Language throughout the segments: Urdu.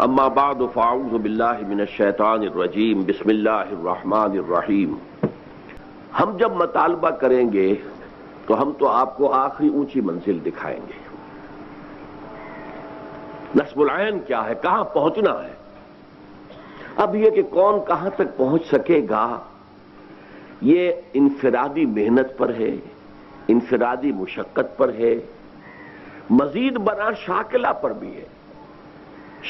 اما بعد فاعوذ باللہ من الشیطان الرجیم بسم اللہ الرحمن الرحیم۔ ہم جب مطالبہ کریں گے تو ہم تو آپ کو آخری اونچی منزل دکھائیں گے۔ نصب العین کیا ہے، کہاں پہنچنا ہے۔ اب یہ کہ کون کہاں تک پہنچ سکے گا، یہ انفرادی محنت پر ہے، انفرادی مشقت پر ہے، مزید برآں شاکلہ پر بھی ہے۔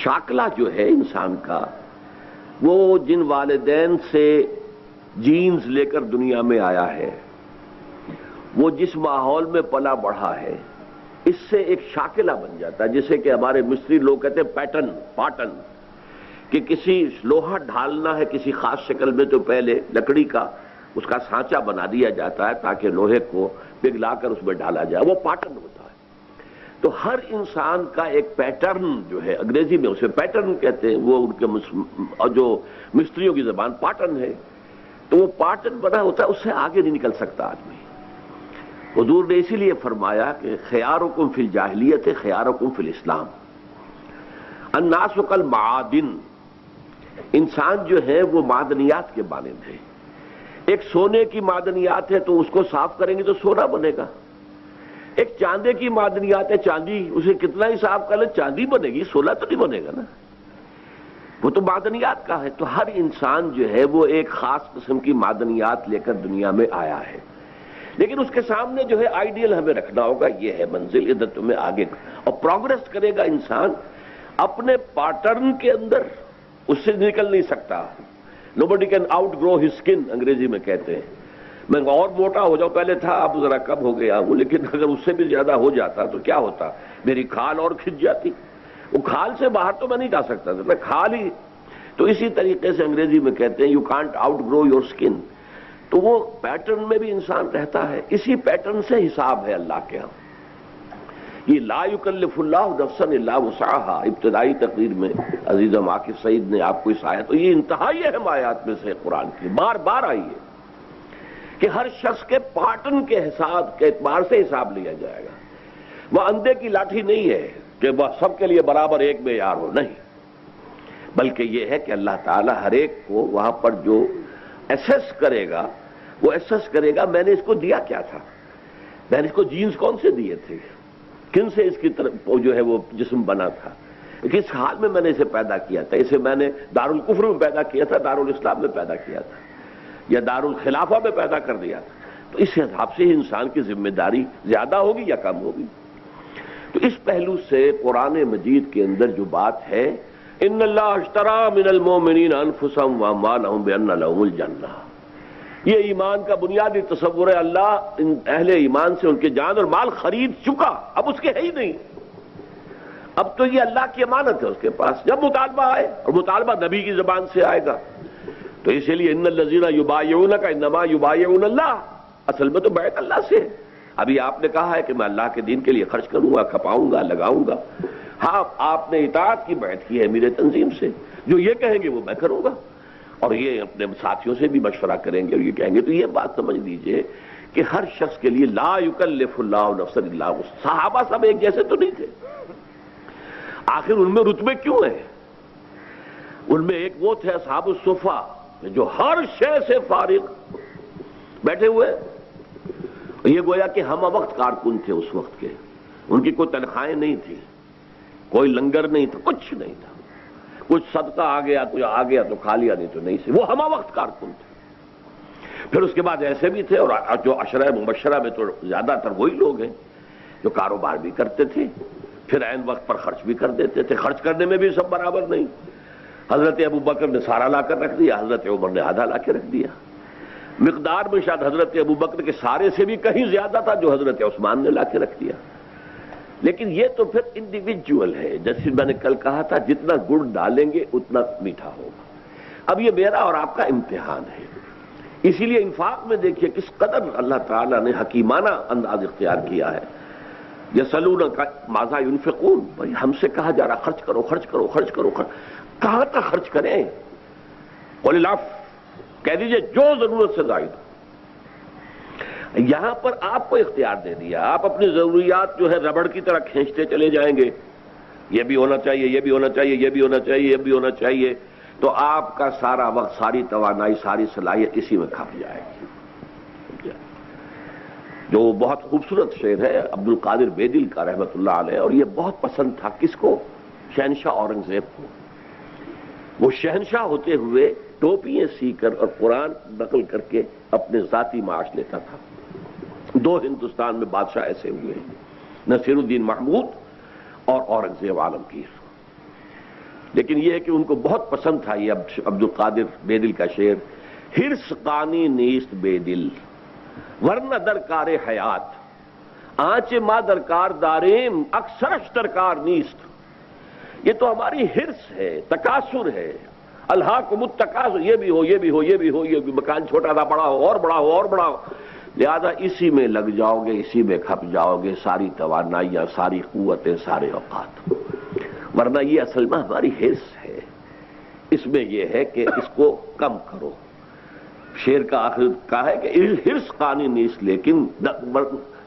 شاکلہ جو ہے انسان کا، وہ جن والدین سے جینز لے کر دنیا میں آیا ہے، وہ جس ماحول میں پلا بڑھا ہے، اس سے ایک شاکلہ بن جاتا ہے، جسے کہ ہمارے مصری لوگ کہتے ہیں پاٹن، کہ کسی لوہا ڈھالنا ہے کسی خاص شکل میں تو پہلے لکڑی کا اس کا سانچہ بنا دیا جاتا ہے تاکہ لوہے کو پگھلا کر اس میں ڈالا جائے، وہ پاٹن ہوتا ہے۔ تو ہر انسان کا ایک پیٹرن جو ہے، انگریزی میں اسے پیٹرن کہتے ہیں، وہ ان کے جو مستریوں کی زبان پاٹن ہے، تو وہ پاٹن بنا ہوتا ہے، اس سے آگے نہیں نکل سکتا آدمی۔ حضور نے اسی لیے فرمایا کہ خیارکم فی الجاہلیت خیارکم فی الاسلام۔ الناس کالمعادن، انسان جو ہے وہ معدنیات کے مانند ہے۔ ایک سونے کی معدنیات ہے تو اس کو صاف کریں گے تو سونا بنے گا، ایک چاندے کی معدنیات ہے چاندی، اسے کتنا ہی صاف کر لیں چاندی بنے گی، سونا تو نہیں بنے گا نا، وہ تو معدنیات کا ہے۔ تو ہر انسان جو ہے وہ ایک خاص قسم کی معدنیات لے کر دنیا میں آیا ہے، لیکن اس کے سامنے جو ہے آئیڈیل ہمیں رکھنا ہوگا، یہ ہے منزل، ادھر تمہیں آگے، اور پروگریس کرے گا انسان اپنے پیٹرن کے اندر، اس سے نکل نہیں سکتا۔ nobody can outgrow his skin انگریزی میں کہتے ہیں۔ میں اور موٹا ہو جاؤں، پہلے تھا اب ذرا کم ہو گیا ہوں، لیکن اگر اس سے بھی زیادہ ہو جاتا تو کیا ہوتا، میری کھال اور کھنچ جاتی، وہ کھال سے باہر تو میں نہیں جا سکتا تھا، میں کھال ہی۔ تو اسی طریقے سے انگریزی میں کہتے ہیں you can't outgrow your skin. تو وہ پیٹرن میں بھی انسان رہتا ہے، اسی پیٹرن سے حساب ہے اللہ کے ہاں۔ یہ لا یکلف اللہ نفسا الا وسعہا، ابتدائی تقریر میں عزیزم عاکف سعید نے آپ کو اس آیت، تو یہ انتہائی اہم آیات میں سے قرآن کی بار بار آئی ہے کہ ہر شخص کے پیٹرن کے حساب کے اعتبار سے حساب لیا جائے گا۔ وہ اندھے کی لاٹھی نہیں ہے کہ وہ سب کے لیے برابر ایک معیار ہو، نہیں، بلکہ یہ ہے کہ اللہ تعالیٰ ہر ایک کو وہاں پر جو ایسس کرے گا، وہ ایسس کرے گا میں نے اس کو دیا کیا تھا، میں نے اس کو جینز کون سے دیے تھے، کن سے اس کی طرف جو ہے وہ جسم بنا تھا، کس حال میں نے اسے پیدا کیا تھا، اسے میں نے دارالکفر میں پیدا کیا تھا، دارالاسلام میں پیدا کیا تھا، یا دارالخلافہ میں پیدا کر دیا تھا۔ تو اس حساب سے انسان کی ذمہ داری زیادہ ہوگی یا کم ہوگی۔ تو اس پہلو سے قرآن مجید کے اندر جو بات ہے، ان اللہ اشتری من المؤمنین انفسهم واموالهم بان لهم الجنہ، یہ ایمان کا بنیادی تصور ہے، اللہ ان اہل ایمان سے ان کے جان اور مال خرید چکا، اب اس کے ہے ہی نہیں، اب تو یہ اللہ کی امانت ہے اس کے پاس، جب مطالبہ آئے، اور مطالبہ نبی کی زبان سے آئے گا، تو اسی لیے ان الذین یبایعونک انما یبایعون اللہ، اصل میں تو بیعت اللہ سے ہے۔ ابھی آپ نے کہا ہے کہ میں اللہ کے دین کے لیے خرچ کروں گا، کھپاؤں گا، لگاؤں گا، ہاں آپ نے اطاعت کی بیعت کی ہے میرے تنظیم سے، جو یہ کہیں گے وہ میں کروں گا، اور یہ اپنے ساتھیوں سے بھی مشورہ کریں گے اور یہ کہیں گے۔ تو یہ بات سمجھ لیجئے کہ ہر شخص کے لیے لا یکلف اللہ نفسا الا وسعہا۔ صحابہ سب ایک جیسے تو نہیں تھے، آخر ان میں رتبے کیوں ہیں؟ ان میں ایک وہ تھے اصحاب الصفہ جو ہر شے سے فارغ بیٹھے ہوئے، یہ گویا کہ ہم وقت کارکن تھے اس وقت کے، ان کی کوئی تنخواہیں نہیں تھی، کوئی لنگر نہیں تھا، کچھ نہیں تھا، کچھ صدقہ آ گیا تو کھا لیا، نہیں تو نہیں سے، وہ ہمہ وقت کارکن تھے۔ پھر اس کے بعد ایسے بھی تھے، اور جو عشرہ مبشرہ میں تو زیادہ تر وہی لوگ ہیں جو کاروبار بھی کرتے تھے، پھر عین وقت پر خرچ بھی کر دیتے تھے، خرچ کرنے میں بھی سب برابر نہیں۔ حضرت ابوبکر نے سارا لا کر رکھ دیا، حضرت عمر نے آدھا لا کے رکھ دیا، مقدار میں شاید حضرت ابوبکر کے سارے سے بھی کہیں زیادہ تھا جو حضرت عثمان نے لا کے رکھ دیا۔ لیکن یہ تو پھر انڈیویجول ہے، جیسے میں نے کل کہا تھا جتنا گڑ ڈالیں گے اتنا میٹھا ہوگا۔ اب یہ میرا اور آپ کا امتحان ہے، اسی لیے انفاق میں دیکھیے کس قدر اللہ تعالیٰ نے حکیمانہ انداز اختیار کیا ہے۔ یسألونک ماذا ينفقون، بھائی ہم سے کہا جا رہا خرچ کرو خرچ کرو خرچ کرو، کہاں تک خرچ کریں؟ قل العفو، کہہ دیجئے جو ضرورت سے زائد۔ یہاں پر آپ کو اختیار دے دیا، آپ اپنی ضروریات جو ہے ربڑ کی طرح کھینچتے چلے جائیں گے، یہ بھی ہونا چاہیے، یہ بھی ہونا چاہیے، یہ بھی ہونا چاہیے، یہ بھی ہونا چاہیے، تو آپ کا سارا وقت، ساری توانائی، ساری صلاحیت اسی میں کھپ جائے گی۔ جو بہت خوبصورت شعر ہے عبد القادر بیدل کا رحمت اللہ علیہ، اور یہ بہت پسند تھا کس کو؟ شہنشاہ اورنگزیب کو۔ وہ شہنشاہ ہوتے ہوئے ٹوپیاں سی کر اور قرآن نقل کر کے اپنے ذاتی معاش لیتا تھا۔ دو ہندوستان میں بادشاہ ایسے ہوئے ہیں، نصیر الدین محمود اور اورنگزیب عالمگیر۔ لیکن یہ ہے کہ ان کو بہت پسند تھا یہ عبد القادر بیدل کا شعر، ہرس قانی نیست بے دل ورنہ درکار حیات، آنچ ما درکار داریم اکثرش درکار نیست۔ یہ تو ہماری ہرس ہے، تکاثر ہے، الہاکم التکاثر، یہ بھی ہو، یہ بھی ہو، یہ بھی ہو، یہ بھی، مکان چھوٹا تھا بڑا ہو، اور بڑا ہو، اور بڑا ہو، لہذا اسی میں لگ جاؤ گے، اسی میں کھپ جاؤ گے، ساری توانائیاں، ساری قوتیں، سارے اوقات۔ ورنہ یہ اصل میں ہماری حرص ہے، اس میں یہ ہے کہ اس کو کم کرو۔ شعر کا آخر کہا ہے کہ حرص قانی نیست، لیکن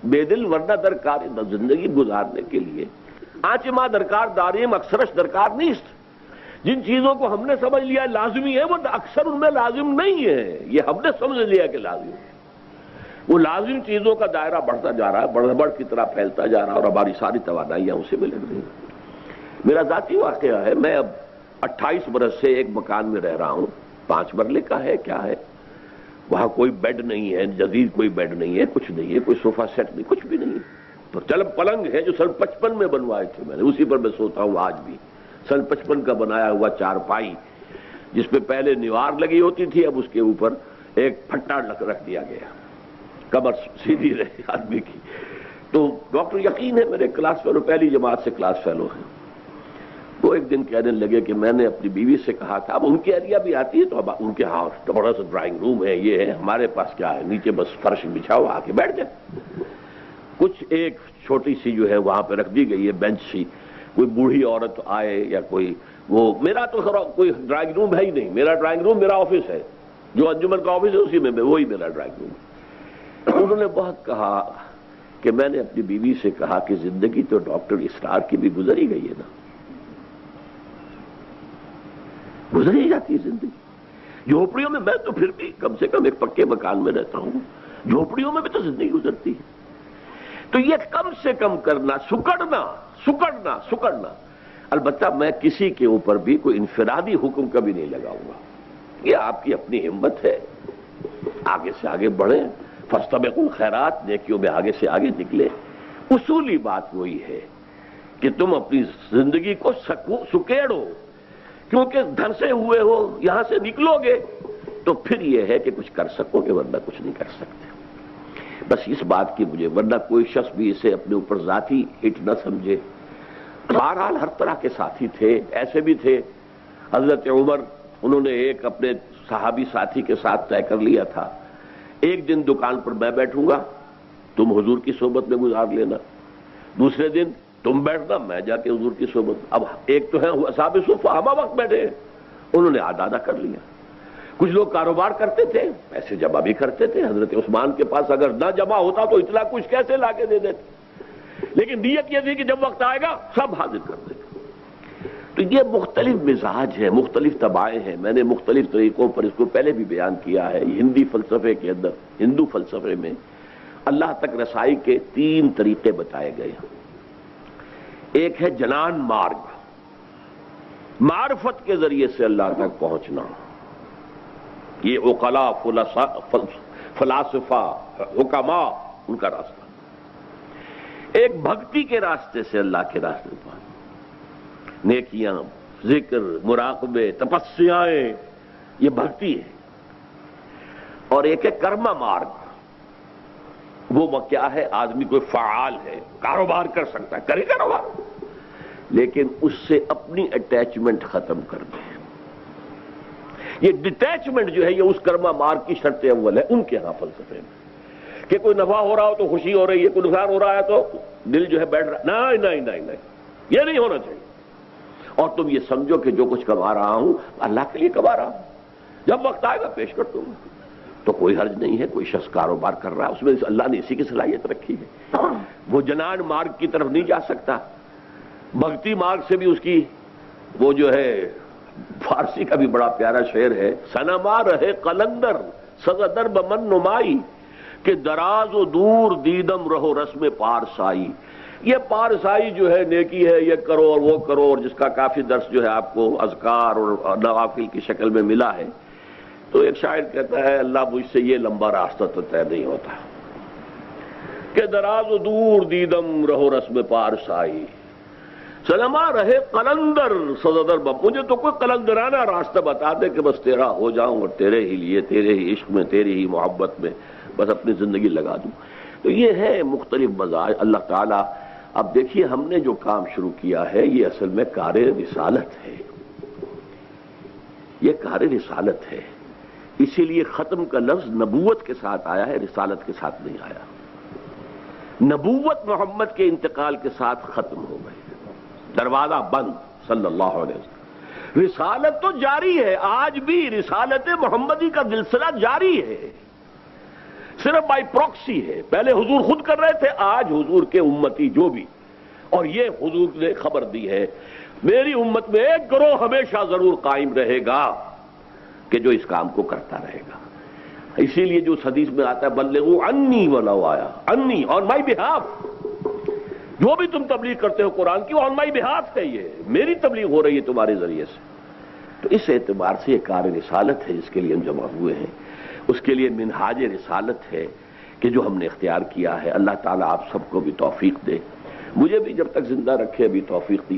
بے دل ورنہ درکار، زندگی گزارنے کے لیے آنچ ما درکار داریم اکثرش درکار نیست۔ جن چیزوں کو ہم نے سمجھ لیا لازمی ہے، وہ اکثر ان میں لازم نہیں ہے، یہ ہم نے سمجھ لیا کہ لازم ہے۔ وہ لازم چیزوں کا دائرہ بڑھتا جا رہا ہے، بڑھ کی طرح پھیلتا جا رہا ہے، اور ہماری ساری توانائیاں اسی میں لگ رہی ہیں۔ میرا ذاتی واقعہ ہے، میں اب 28 برس سے ایک مکان میں رہ رہا ہوں، 5 مرلے کا ہے، کیا ہے، وہاں کوئی بیڈ نہیں ہے، جدید کوئی بیڈ نہیں ہے، کچھ نہیں ہے، کوئی صوفہ سیٹ نہیں، کچھ بھی نہیں۔ تو چلب پلنگ ہے جو سن 55 میں بنوائے تھے میں نے، اسی پر میں سوتا ہوں آج بھی، سن 55 کا بنایا ہوا چارپائی، جس پہ پہلے نیوار لگی ہوتی تھی، اب اس کے اوپر ایک پھٹا رکھ دیا گیا، کمر سیدھی رہے آدمی کی۔ تو ڈاکٹر یقین ہے میرے کلاس فیلو، پہلی جماعت سے کلاس فیلو ہیں، وہ ایک دن کہنے لگے کہ میں نے اپنی بیوی سے کہا تھا، اب ان کی ایریا بھی آتی ہے تو اب ان کے ہاں بڑا سا ڈرائنگ روم ہے، یہ ہے، ہمارے پاس کیا ہے، نیچے بس فرش بچھاؤ، آ کے بیٹھ جائے۔ کچھ ایک چھوٹی سی جو ہے وہاں پہ رکھ دی گئی ہے بینچ سی، کوئی بوڑھی عورت آئے یا کوئی، وہ میرا تو کوئی ڈرائنگ روم ہے ہی نہیں، میرا ڈرائنگ روم میرا آفس ہے، جو انجمن کا آفس ہے اسی میں وہی میرا ڈرائنگ روم ہے۔ انہوں نے بہت کہا کہ میں نے اپنی بیوی سے کہا کہ زندگی تو ڈاکٹر اسرار کی بھی گزر ہی گئی ہے نا، گزر ہی جاتی ہے زندگی۔ جھوپڑیوں میں، میں تو پھر بھی کم سے کم ایک پکے مکان میں رہتا ہوں، جھوپڑیوں میں بھی تو زندگی گزرتی ہے۔ تو یہ کم سے کم کرنا، سکڑنا۔ البتہ میں کسی کے اوپر بھی کوئی انفرادی حکم کبھی نہیں لگاؤں گا، یہ آپ کی اپنی ہمت ہے، آگے سے آگے بڑھیں، فاستبقوا الخیرات، نیکیوں میں آگے سے آگے نکلے۔ اصولی بات وہی ہے کہ تم اپنی زندگی کو سکیڑو، کیونکہ دھنسے ہوئے ہو، یہاں سے نکلو گے تو پھر یہ ہے کہ کچھ کر سکو گے، ورنہ کچھ نہیں کر سکتے۔ بس اس بات کی مجھے، ورنہ کوئی شخص بھی اسے اپنے اوپر ذاتی ہٹ نہ سمجھے۔ بہرحال ہر طرح کے ساتھی تھے، ایسے بھی تھے، حضرت عمر، انہوں نے ایک اپنے صحابی ساتھی کے ساتھ طے کر لیا تھا، ایک دن دکان پر میں بیٹھوں گا، تم حضور کی صحبت میں گزار لینا، دوسرے دن تم بیٹھنا، میں جا کے حضور کی صحبت۔ اب ایک تو ہے اصحاب صفہ، ہمہ وقت بیٹھے ہیں، انہوں نے آدھا کر لیا۔ کچھ لوگ کاروبار کرتے تھے، پیسے جمع بھی کرتے تھے، حضرت عثمان کے پاس اگر نہ جمع ہوتا تو اتنا کچھ کیسے لا کے دے دیتے، لیکن نیت یہ تھی کہ جب وقت آئے گا سب حاضر کر دیں۔ تو یہ مختلف مزاج ہے، مختلف طبائیں ہیں، میں نے مختلف طریقوں پر اس کو پہلے بھی بیان کیا ہے۔ ہندی فلسفے کے اندر، ہندو فلسفے میں اللہ تک رسائی کے 3 طریقے بتائے گئے ہیں۔ ایک ہے جنان مارگ، معرفت کے ذریعے سے اللہ تک پہنچنا، یہ عقلاء، فلاسفہ، حکماء، ان کا راستہ۔ ایک بھکتی کے راستے سے اللہ کے راستے پر، نیکیاں، ذکر، مراقبے، تپسیائیں، یہ بھکتی ہے۔ اور ایک ہے کرما مارگ، وہ کیا ہے، آدمی کوئی فعال ہے، کاروبار کر سکتا ہے، کرے کاروبار، لیکن اس سے اپنی اٹیچمنٹ ختم کر دے۔ یہ ڈیٹیچمنٹ جو ہے یہ اس کرما مارگ کی شرط اول ہے ان کے ہاں فلسفے میں، کہ کوئی نفع ہو رہا ہو تو خوشی ہو رہی ہے، کوئی نقصان ہو رہا ہے تو دل جو ہے بیٹھ رہا، نہیں، یہ نہیں ہونا چاہیے۔ اور تم یہ سمجھو کہ جو کچھ کما رہا ہوں اللہ کے لیے کما رہا ہوں، جب وقت آئے گا پیش کر دوں گا، تو کوئی حرج نہیں ہے۔ کوئی شخص کاروبار کر رہا ہے، اس میں اللہ نے اسی کی صلاحیت رکھی ہے، وہ جنان مارگ کی طرف نہیں جا سکتا، بھکتی مارگ سے بھی اس کی وہ جو ہے فارسی کا بھی بڑا پیارا شعر ہے، صنما رہے قلندر سزدر بمن نمائی کہ دراز و دور دیدم رہو رسم پارسائی. یہ پارسائی جو ہے نیکی ہے، یہ کرو اور وہ کرو، اور جس کا کافی درس جو ہے آپ کو اذکار اور نوافل کی شکل میں ملا ہے. تو ایک شاعر کہتا ہے اللہ مجھ سے یہ لمبا راستہ تو طے نہیں ہوتا کہ دراز و دور دیدم رہو رسم پارسائی سلما رہے قلندر سزدر بم. مجھے تو کوئی قلندرانہ راستہ بتا دے کہ بس تیرا ہو جاؤں اور تیرے ہی لیے، تیرے ہی عشق میں، تیری ہی محبت میں بس اپنی زندگی لگا دوں. تو یہ ہے مختلف مزاج اللہ تعالیٰ. اب دیکھیے ہم نے جو کام شروع کیا ہے یہ اصل میں کار رسالت ہے، یہ کار رسالت ہے. اسی لیے ختم کا لفظ نبوت کے ساتھ آیا ہے، رسالت کے ساتھ نہیں آیا. نبوت محمد کے انتقال کے ساتھ ختم ہو گئی، دروازہ بند صلی اللہ علیہ وسلم. رسالت تو جاری ہے، آج بھی رسالت محمدی کا سلسلہ جاری ہے، صرف بائی پروکسی ہے. پہلے حضور خود کر رہے تھے، آج حضور کے امتی جو بھی، اور یہ حضور نے خبر دی ہے میری امت میں ایک گروہ ہمیشہ ضرور قائم رہے گا کہ جو اس کام کو کرتا رہے گا. اسی لیے جو حدیث میں آتا ہے بلغوا عنی ولو آیا، عنی آن مائی بہاف، جو بھی تم تبلیغ کرتے ہو قرآن کی وہ آن مائی بہاف ہے، یہ میری تبلیغ ہو رہی ہے تمہارے ذریعے سے. تو اس اعتبار سے یہ کار رسالت ہے جس کے لیے ہم جمع ہوئے ہیں. اس کے لیے منہاج رسالت ہے کہ جو ہم نے اختیار کیا ہے. اللہ تعالیٰ آپ سب کو بھی توفیق دے، مجھے بھی جب تک زندہ رکھے ابھی توفیق دی.